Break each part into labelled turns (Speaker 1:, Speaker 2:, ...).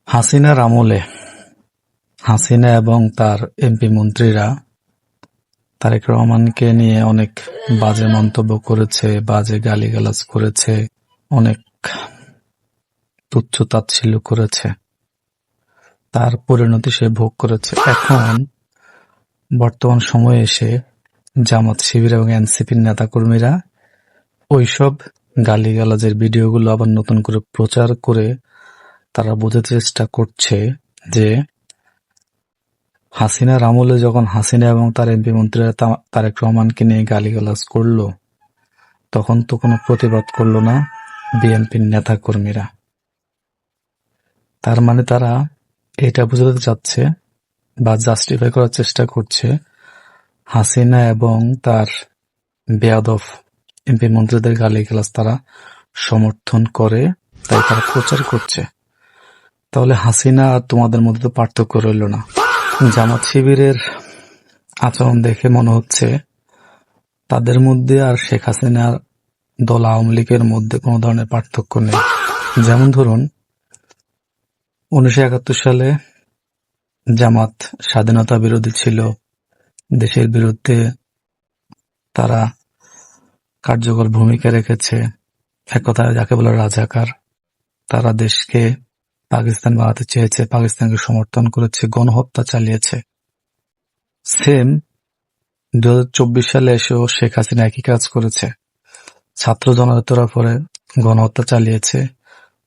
Speaker 1: হাসিনার আমলে হাসিনা এবং তার এমপি মন্ত্রীরা তারেক রহমানকে নিয়ে অনেক বাজে মন্তব্য করেছে, বাজে গালিগালাজ করেছে, অনেক তুচ্ছ তাচ্ছিল্য করেছে। তার পরিণতি সে ভোগ করেছে। এখন বর্তমান সময়ে এসে জামাত শিবির এবং এনসিপির নেতাকর্মীরা ওইসব গালিগালাজের ভিডিওগুলো আবার নতুন করে প্রচার করে তারা বোঝাতে চেষ্টা করছে যে হাসিনার আমলে যখন হাসিনা এবং তার এমপি মন্ত্রীরা তারেক রহমানকে নিয়ে গালিগালাজ করলো, তখন তো কোনো প্রতিবাদ করলো না বিএনপির নেতাকর্মীরা। তার মানে তারা এটা বোঝাতে চাচ্ছে বা জাস্টিফাই করার চেষ্টা করছে হাসিনা এবং তার বেয়াদব এমপি মন্ত্রীদের গালিগালাজ তারা সমর্থন করে, তাই তারা প্রচার করছে। তাহলে হাসিনা আর তোমাদের মধ্যে তো পার্থক্য রইল না। জামাত শিবিরের আচরণ দেখে মনে হচ্ছে তাদের মধ্যে আর শেখ হাসিনার দল আওয়ামী লীগের মধ্যে কোনো ধরনের পার্থক্য নেই। যেমন ধরুন 1971 সালে জামাত স্বাধীনতা বিরোধী ছিল, দেশের বিরুদ্ধে তারা কার্যকর ভূমিকা রেখেছে, এক কথায় যাকে বলে রাজাকার। তারা দেশকে পাকিস্তান বানাতে চেয়েছে, পাকিস্তানকে সমর্থন করেছে, গণহত্যা চালিয়েছে। সেম 2024 সালে এসেও শেখ হাসিনা একই কাজ করেছে, ছাত্র জনতার পরে গণহত্যা চালিয়েছে,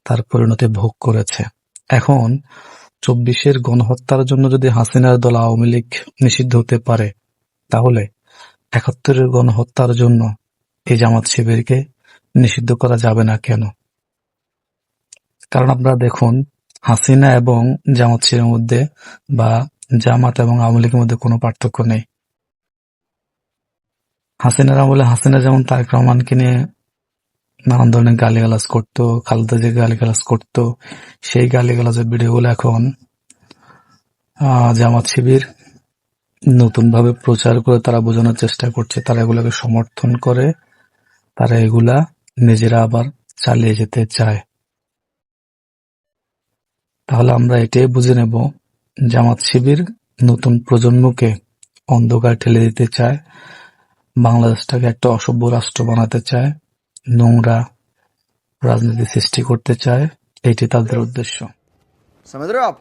Speaker 1: তার পরিণতি ভোগ করেছে। এখন 24-এর গণহত্যার জন্য যদি হাসিনার দল আওয়ামী লীগ নিষিদ্ধ হতে পারে, তাহলে 71-এর গণহত্যার জন্য এই জামাত শিবিরকে নিষিদ্ধ করা যাবে না কেন? কারণ আপনারা দেখুন, হাসিনা এবং জামাত শিবিরের মধ্যে বা জামাত এবং আওয়ামী লীগের মধ্যে কোনো পার্থক্য নেই। হাসিনার আমলে হাসিনা যেমন তারেক রহমানকে নিয়ে নানান ধরনের গালিগালাজ করতো, খালেদা জিয়া গালিগালাজ করতো, সেই গালিগালাজের ভিডিওগুলো এখন জামাত শিবির নতুন ভাবে প্রচার করে তারা বোঝানোর চেষ্টা করছে, তারা এগুলোকে সমর্থন করে, তারা এগুলা নিজেরা আবার চালিয়ে যেতে চায়। তাহলে আমরা এটাই বুঝে নেব, জামাত শিবির নতুন প্রজন্মকে অন্ধকার ঠেলে দিতে চায়, বাংলাদেশটাকে একটা অসভ্য রাষ্ট্র বানাতে চায়, নোংরা রাজনীতি সৃষ্টি করতে চায়। এটি তাদের উদ্দেশ্য।
Speaker 2: समझ रहे हो आप?